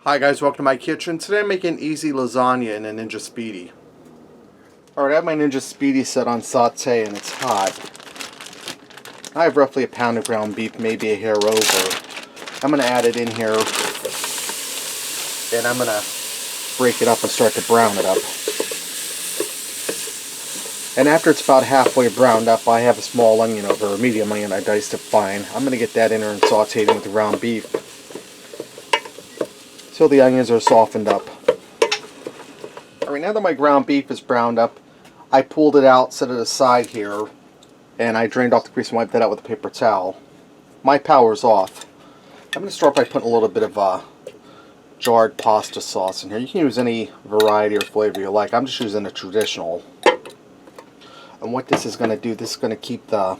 Hi guys, welcome to my kitchen. Today I'm making easy lasagna in a Ninja Speedi. Alright, I have my Ninja Speedi set on saute and it's hot. I have roughly a pound of ground beef, maybe a hair over. I'm going to add it in here and I'm going to break it up and start to brown it up. And after it's about halfway browned up, I have a small onion over, a medium onion I diced it fine. I'm going to get that in there and saute it with the ground beef till the onions are softened up. Alright, now that my ground beef is browned up, I pulled it out, set it aside here, and I drained off the grease and wiped that out with a paper towel. My power's off. I'm going to start by putting a little bit of jarred pasta sauce in here. You can use any variety or flavor you like. I'm just using a traditional. And what this is going to do, this is going to keep the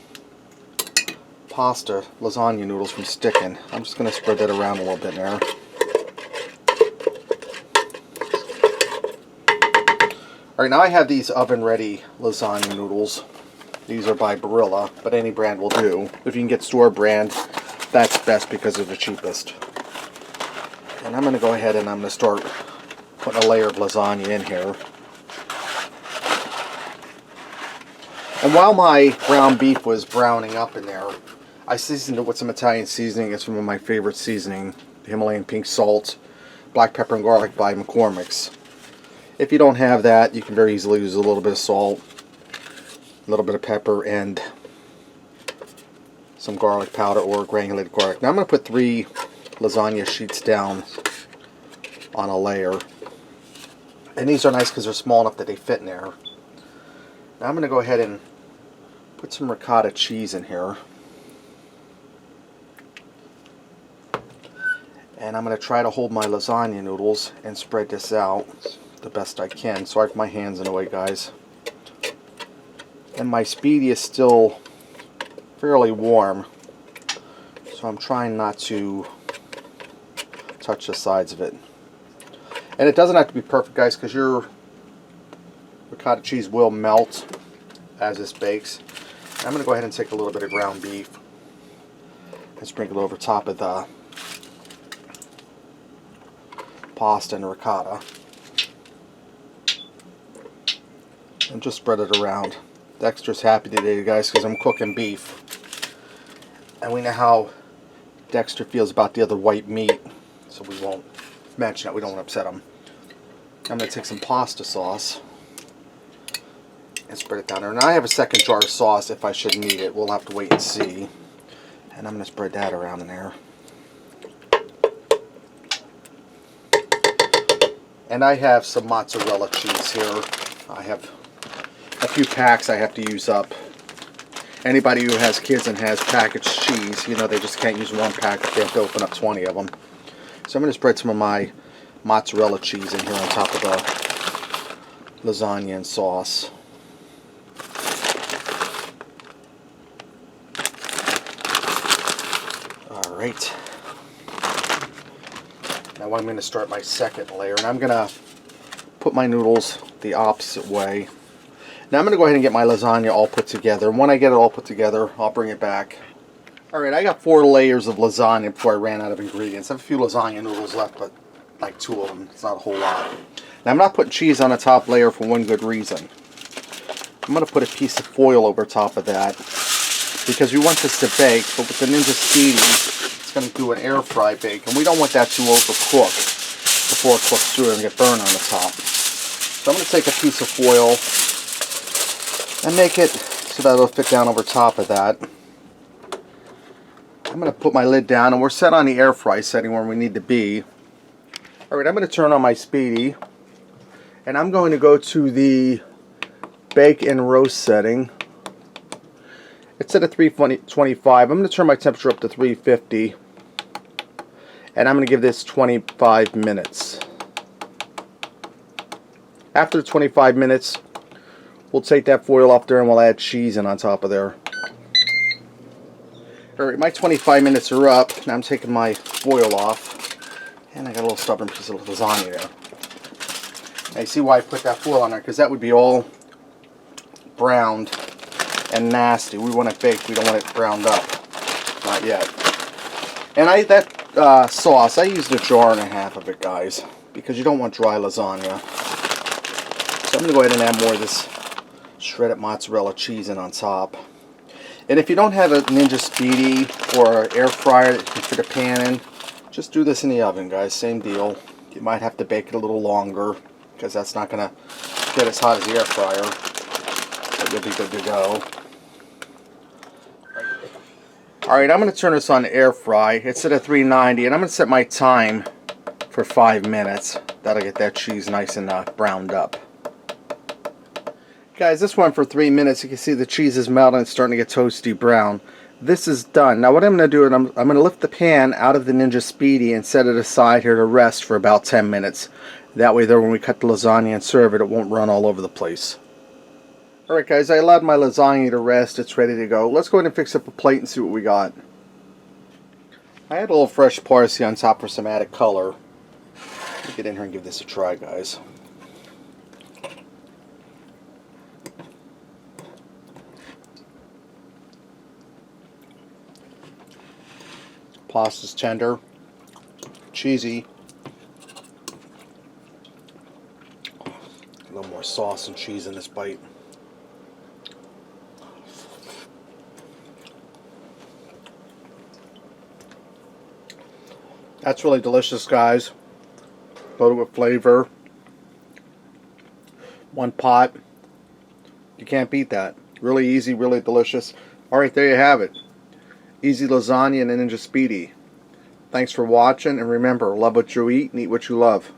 pasta lasagna noodles from sticking. I'm just going to spread that around a little bit there. Alright, now I have these oven-ready lasagna noodles. These are by Barilla, but any brand will do. If you can get store brand, that's best because they're the cheapest. And I'm going to go ahead and I'm going to start putting a layer of lasagna in here. And while my ground beef was browning up in there, I seasoned it with some Italian seasoning. It's some of my favorite seasoning. Himalayan pink salt, black pepper and garlic by McCormick's. If you don't have that, you can very easily use a little bit of salt, a little bit of pepper, and some garlic powder or granulated garlic. Now I'm going to put 3 lasagna sheets down on a layer. And these are nice because they're small enough that they fit in there. Now I'm going to go ahead and put some ricotta cheese in here. And I'm going to try to hold my lasagna noodles and spread this out the best I can. Sorry for my hands in the way, guys. And my Speedi is still fairly warm, so I'm trying not to touch the sides of it. And it doesn't have to be perfect, guys, because your ricotta cheese will melt as this bakes. And I'm going to go ahead and take a little bit of ground beef and sprinkle it over top of the pasta and ricotta. And just spread it around. Dexter's happy today, guys, because I'm cooking beef. And we know how Dexter feels about the other white meat, so we won't mention it. We don't want to upset him. I'm going to take some pasta sauce and spread it down there. And I have a second jar of sauce if I should need it. We'll have to wait and see. And I'm going to spread that around in there. And I have some mozzarella cheese here. I have a few packs I have to use up. Anybody who has kids and has packaged cheese, you know, they just can't use one pack if they have to open up 20 of them. So I'm going to spread some of my mozzarella cheese in here on top of the lasagna and sauce. Alright. Now I'm going to start my second layer, and I'm going to put my noodles the opposite way. Now I'm going to go ahead and get my lasagna all put together. And when I get it all put together, I'll bring it back. Alright, I got 4 layers of lasagna before I ran out of ingredients. I have a few lasagna noodles left, but like 2 of them. It's not a whole lot. Now I'm not putting cheese on the top layer for one good reason. I'm going to put a piece of foil over top of that because we want this to bake, but with the Ninja Speedi, it's going to do an air fry bake, and we don't want that to overcook before it cooks through and get burned on the top. So I'm going to take a piece of foil and make it so that it'll fit down over top of that. I'm going to put my lid down, and we're set on the air fry setting where we need to be. Alright, I'm going to turn on my Speedi, and I'm going to go to the bake and roast setting. It's at a 325. I'm going to turn my temperature up to 350, and I'm going to give this 25 minutes. After the 25 minutes, we'll take that foil off there and we'll add cheese in on top of there. Alright, my 25 minutes are up. Now I'm taking my foil off. And I got a little stubborn piece of lasagna there. Now you see why I put that foil on there, because that would be all browned and nasty. We want it baked. We don't want it browned up. Not yet. And that sauce, I used a jar and a half of it, guys, because you don't want dry lasagna. So I'm going to go ahead and add more of this shredded mozzarella cheese in on top. And if you don't have a Ninja Speedi or an air fryer that you can fit a pan in, just do this in the oven, guys. Same deal. You might have to bake it a little longer because that's not going to get as hot as the air fryer. But you'll be good to go. Alright, I'm going to turn this on air fry. It's at a 390, and I'm going to set my time for 5 minutes. That'll get that cheese nice and browned up. Guys, this one for 3 minutes. You can see the cheese is melting and starting to get toasty brown. This is done. Now what I'm going to do is I'm going to lift the pan out of the Ninja Speedi and set it aside here to rest for about 10 minutes. That way there, when we cut the lasagna and serve it, it won't run all over the place. Alright guys, I allowed my lasagna to rest. It's ready to go. Let's go ahead and fix up a plate and see what we got. I had a little fresh parsley on top for some added color. Let me get in here and give this a try, guys. Pasta's tender, cheesy. A little more sauce and cheese in this bite. That's really delicious, guys. Loaded with flavor. One pot. You can't beat that. Really easy, really delicious. Alright, there you have it. Easy lasagna and a Ninja Speedi. Thanks for watching, and remember, love what you eat and eat what you love.